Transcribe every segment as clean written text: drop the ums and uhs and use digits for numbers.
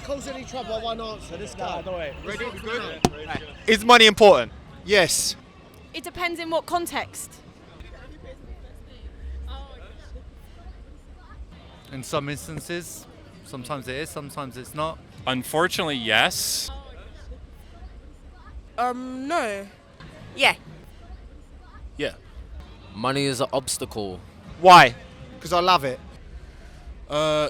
cause any trouble, one answer. Let's go. Ready? Good? Is money important? Yes. It depends in what context. In some instances, sometimes it is, sometimes it's not. Unfortunately, yes. No. Yeah. Yeah. Money is an obstacle. Why? Because I love it.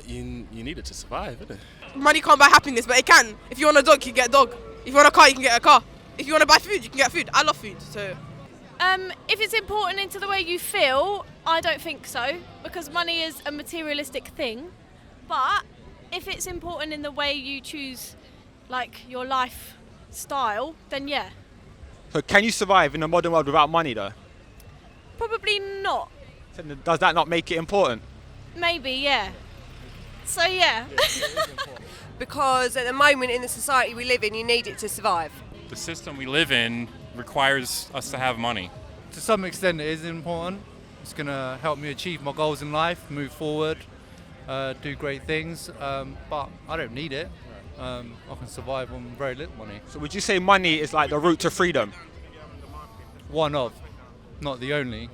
You need it to survive, isn't it? Money can't buy happiness, but it can. If you want a dog, you can get a dog. If you want a car, you can get a car. If you want to buy food, you can get food. I love food, so. If it's important into the way you feel, I don't think so, because money is a materialistic thing. But if it's important in the way you choose, like, your lifestyle, then yeah. So can you survive in a modern world without money though? Probably not. So does that not make it important? Maybe, yeah. So yeah. Because at the moment in the society we live in, you need it to survive. The system we live in requires us to have money. To some extent, it is important. It's going to help me achieve my goals in life, move forward, do great things. But I don't need it. I can survive on very little money. So would you say money is like the route to freedom? One of, not the only.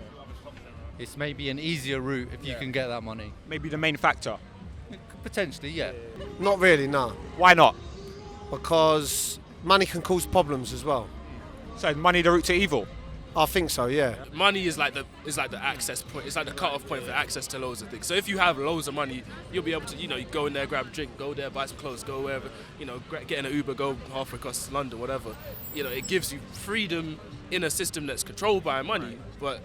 It's maybe an easier route if you can get that money. Maybe the main factor. Potentially, yeah. Not really, no. Why not? Because money can cause problems as well. So is money the route to evil? I think so, yeah. Money is like the access point. It's like the cut-off point for access to loads of things. So if you have loads of money, you'll be able to, you go in there, grab a drink, go there, buy some clothes, go wherever, get in an Uber, go halfway across London, whatever. It gives you freedom in a system that's controlled by money. But,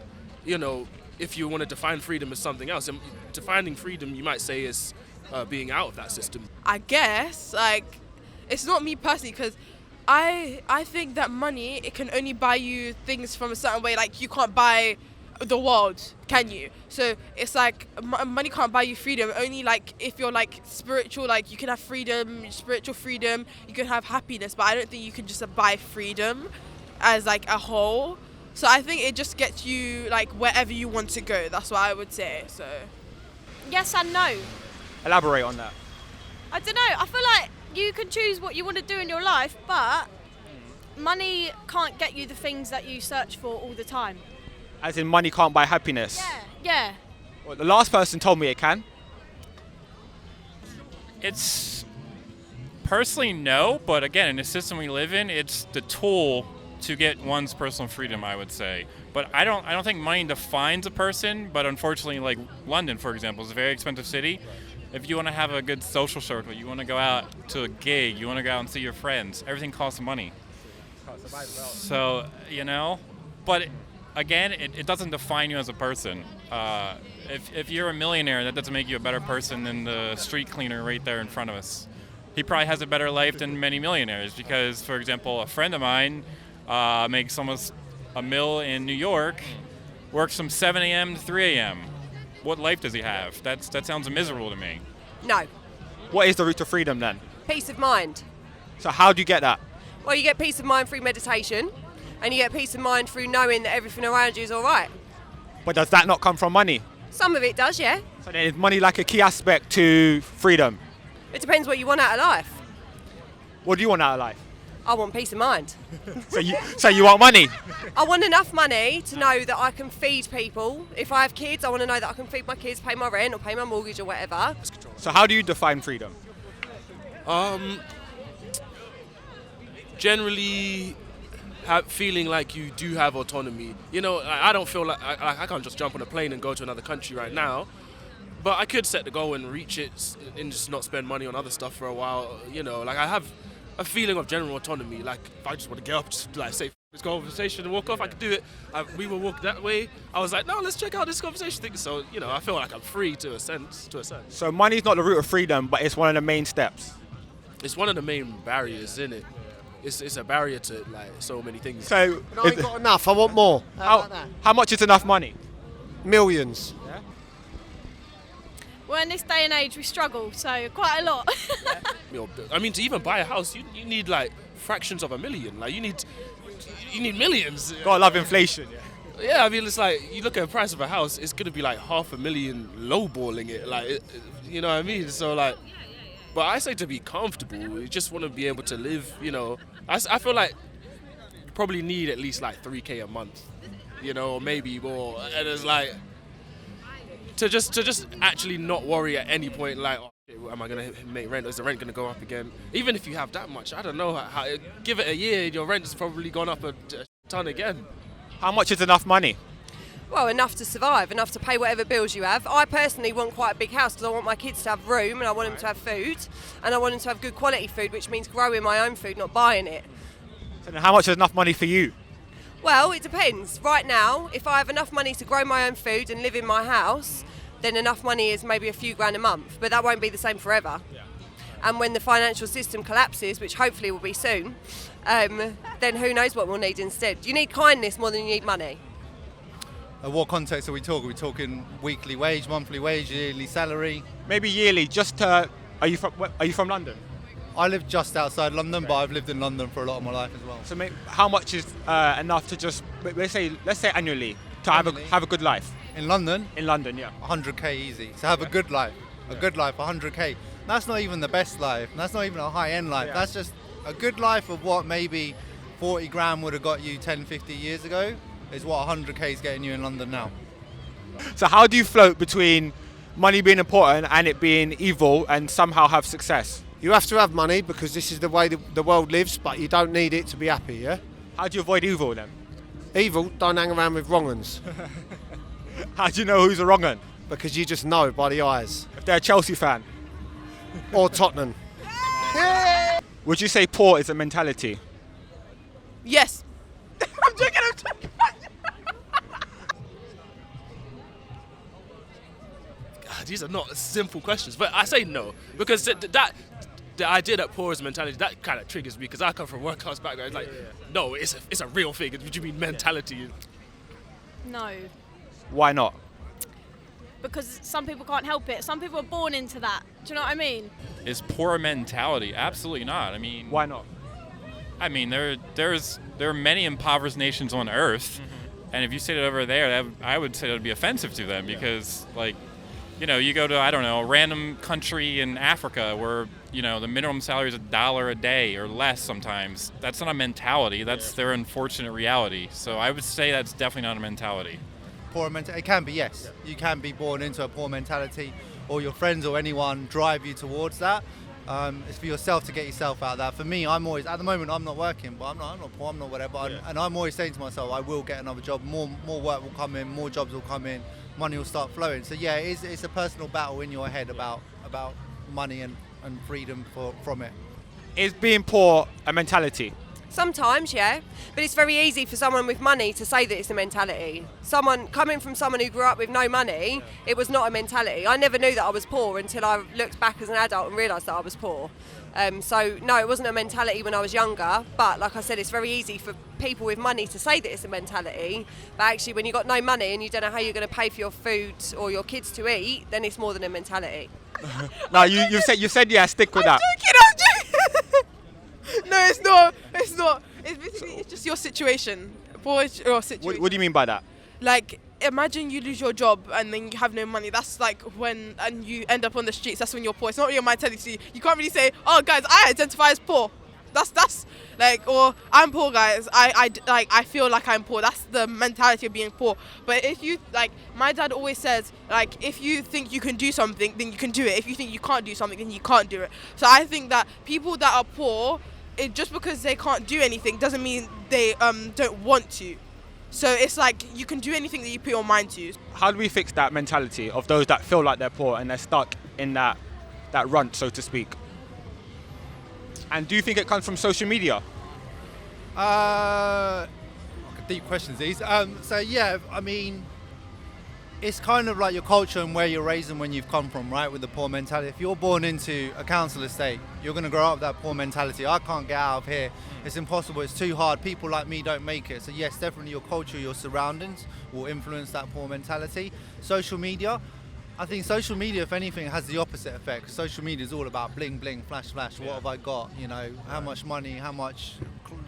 if you want to define freedom as something else, defining freedom, you might say, is being out of that system. I guess, it's not me personally, because I think that money, it can only buy you things from a certain way. Like, you can't buy the world, can you? So it's like money can't buy you freedom. Only like if you're like spiritual, like you can have freedom, spiritual freedom. You can have happiness, but I don't think you can just buy freedom as like a whole. So I think it just gets you like wherever you want to go. That's what I would say. So Yes and no. Elaborate on that. I don't know. I feel like you can choose what you want to do in your life, but money can't get you the things that you search for all the time. As in money can't buy happiness? Yeah. Well, the last person told me it can. It's personally no, but again, in the system we live in, it's the tool to get one's personal freedom, I would say. But I don't think money defines a person, but unfortunately, like London, for example, is a very expensive city. If you want to have a good social circle, you want to go out to a gig, you want to go out and see your friends, everything costs money. So, but again, it doesn't define you as a person. If you're a millionaire, that doesn't make you a better person than the street cleaner right there in front of us. He probably has a better life than many millionaires because, for example, a friend of mine makes almost $1 million in New York, works from 7 a.m. to 3 a.m. What life does he have? That sounds miserable to me. No. What is the route to freedom then? Peace of mind. So how do you get that? Well, you get peace of mind through meditation, and you get peace of mind through knowing that everything around you is all right. But does that not come from money? Some of it does, yeah. So then is money like a key aspect to freedom? It depends what you want out of life. What do you want out of life? I want peace of mind. So you want money? I want enough money to know that I can feed people. If I have kids, I want to know that I can feed my kids, pay my rent or pay my mortgage or whatever. So how do you define freedom? Generally, feeling like you do have autonomy. I don't feel like I can't just jump on a plane and go to another country right now. But I could set the goal and reach it and just not spend money on other stuff for a while. I have a feeling of general autonomy. Like, if I just want to get up, just say this conversation and walk off, I could do it. We will walk that way. I was like, no, let's check out this conversation thing. So, I feel like I'm free to a sense. So money's not the route of freedom, but it's one of the main steps. It's one of the main barriers, isn't it? It's a barrier to so many things. So I ain't got enough, I want more. How much is enough money? Millions. Yeah? Well, in this day and age, we struggle, so quite a lot. To even buy a house, you need fractions of a million. You need millions. Gotta love inflation. Yeah, it's you look at the price of a house, it's gonna be $500,000 lowballing it. You know what I mean? So But I say to be comfortable. You just want to be able to live. You know, I feel like you probably need at least like 3K a month. You know, or maybe more. And it's like to just actually not worry at any point. Like, oh, shit, am I gonna make rent? Is the rent gonna go up again? Even if you have that much, I don't know. Give it a year, your rent has probably gone up a ton again. How much is enough money? Well, enough to survive, enough to pay whatever bills you have. I personally want quite a big house because I want my kids to have room and I want them to have food and I want them to have good quality food, which means growing my own food, not buying it. So then how much is enough money for you? Well, it depends. Right now, if I have enough money to grow my own food and live in my house, then enough money is maybe a few grand a month, but that won't be the same forever. Yeah. And when the financial system collapses, which hopefully will be soon, then who knows what we'll need instead. You need kindness more than you need money. What context are we talking? Are we talking weekly wage, monthly wage, yearly salary? Maybe yearly. Are you from London? I live just outside London, but I've lived in London for a lot of my life as well. So how much is enough to just let's say annually to have a good life? In London? In London, yeah. 100k easy. To have a good life. A good life, 100k. That's not even the best life. That's not even a high-end life. Yeah. That's just a good life of what maybe 40 grand would have got you 10, 50 years ago is what 100k is getting you in London now. So how do you float between money being important and it being evil and somehow have success? You have to have money because this is the way the world lives, but you don't need it to be happy, yeah? How do you avoid evil then? Evil, don't hang around with wrong uns. How do you know who's a wrong un? Because you just know by the eyes. If they're a Chelsea fan. Or Tottenham. Would you say poor is a mentality? Yes. I'm joking. These are not simple questions, but I say no because the idea that poor is a mentality, that kind of triggers me because I come from a working class background. It's like, no, it's a real thing. What do you mean mentality? No. Why not? Because some people can't help it. Some people are born into that. Do you know what I mean? Is poor mentality? Absolutely not. I mean, why not? I mean, there are many impoverished nations on Earth, and if you said it over there, I would say it would be offensive to them because, like, you know, you go to, I don't know, a random country in Africa where, you know, the minimum salary is $1 a day or less sometimes. That's not a mentality. That's their unfortunate reality. So I would say that's definitely not a mentality. Poor mentality? It can be, yes. You can be born into a poor mentality or your friends or anyone drive you towards that. It's for yourself to get yourself out of that. For me, I'm always, at the moment I'm not working, but I'm not poor, I'm not whatever. Yeah. And I'm always saying to myself, I will get another job, more work will come in, more jobs will come in, money will start flowing. So yeah, it's a personal battle in your head about money and freedom from it. Is being poor a mentality? Sometimes, yeah, but it's very easy for someone with money to say that it's a mentality. Someone coming from someone who grew up with no money, it was not a mentality. I never knew that I was poor until I looked back as an adult and realised that I was poor. So no, it wasn't a mentality when I was younger, but like I said, it's very easy for people with money to say that it's a mentality, but actually when you've got no money and you don't know how you're going to pay for your food or your kids to eat, then it's more than a mentality. No, you said yeah, stick with that. I'm joking. No, it's not. It's basically, it's just your situation. Your situation. What do you mean by that? Like, imagine you lose your job and then you have no money. That's like and you end up on the streets. That's when you're poor. It's not really a mentality. You can't really say, oh guys, I identify as poor. That's like, or I'm poor, guys. I feel like I'm poor. That's the mentality of being poor. But if you, like, my dad always says, like, if you think you can do something, then you can do it. If you think you can't do something, then you can't do it. So I think that people that are poor, just because they can't do anything doesn't mean they don't want to. So it's like you can do anything that you put your mind to. How do we fix that mentality of those that feel like they're poor and they're stuck in that runt, so to speak? And do you think it comes from social media? Deep questions these. So yeah, I mean, it's kind of like your culture and where you're raised and when you've come from, right? With the poor mentality. If you're born into a council estate, you're going to grow up with that poor mentality. I can't get out of here. It's impossible. It's too hard. People like me don't make it. So yes, definitely your culture, your surroundings will influence that poor mentality. Social media. I think social media, if anything, has the opposite effect. Social media is all about bling, bling, flash, flash. What have I got? You know, how much money, how much,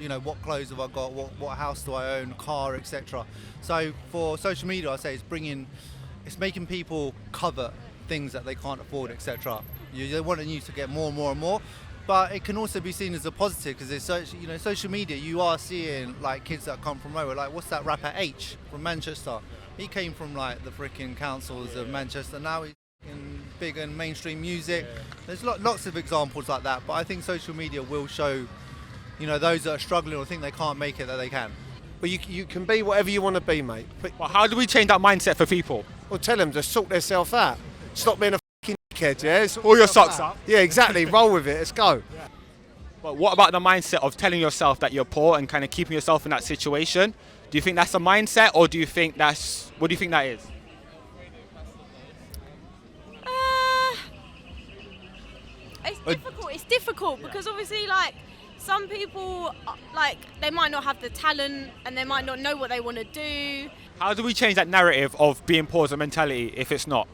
you know, what clothes have I got? What house do I own? Car, etc. So for social media, I say it's making people covet things that they can't afford, etc. They're wanting you to get more and more and more. But it can also be seen as a positive because it's social media. You are seeing like kids that come from nowhere. Like, what's that rapper H from Manchester? He came from like the freaking councils of Manchester. Now he's big in mainstream music. There's lots of examples like that. But I think social media will show, those that are struggling or think they can't make it, that they can. But you can be whatever you want to be, mate. Well, how do we change that mindset for people? Well, tell them to sort themselves out. Stop being a fucking dickhead, yeah? Sort Pull your yourself socks out. up. Yeah, exactly. Roll with it. Let's go. But what about the mindset of telling yourself that you're poor and kind of keeping yourself in that situation? Do you think that's a mindset, or what do you think that is? It's difficult because obviously, like, some people, like, they might not have the talent and they might not know what they want to do. How do we change that narrative of being poor as a mentality if it's not?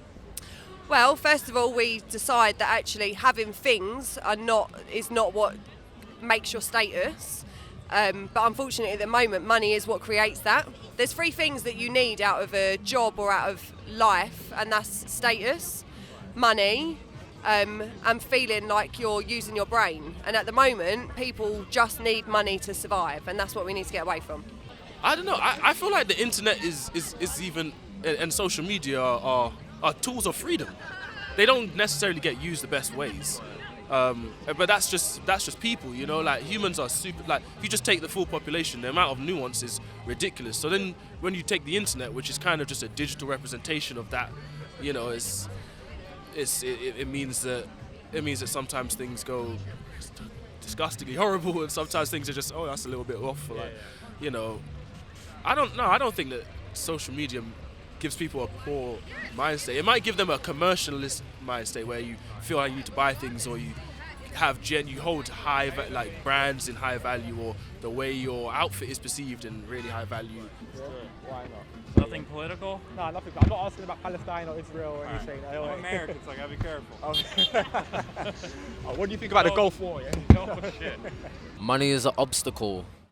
Well, first of all, we decide that actually having things is not what makes your status. But unfortunately, at the moment, money is what creates that. There's 3 things that you need out of a job or out of life, and that's status, money, and feeling like you're using your brain. And at the moment, people just need money to survive, and that's what we need to get away from. I don't know. I feel like the internet is even and social media are tools of freedom. They don't necessarily get used the best ways. But that's just people, like humans are super, like if you just take the full population, the amount of nuance is ridiculous. So then when you take the internet, which is kind of just a digital representation of that, it means that sometimes things go disgustingly horrible, and sometimes things are just, oh, that's a little bit off. I don't know. I don't think that social media gives people a poor mindset. It might give them a commercialist mindset where you feel like you need to buy things, or you hold high brands in high value, or the way your outfit is perceived in really high value. Why not? Nothing political? No, nothing. I'm not asking about Palestine or Israel or anything. I'm American, so I gotta be careful. What do you think about the Gulf War? Yeah? Oh, shit. Money is an obstacle.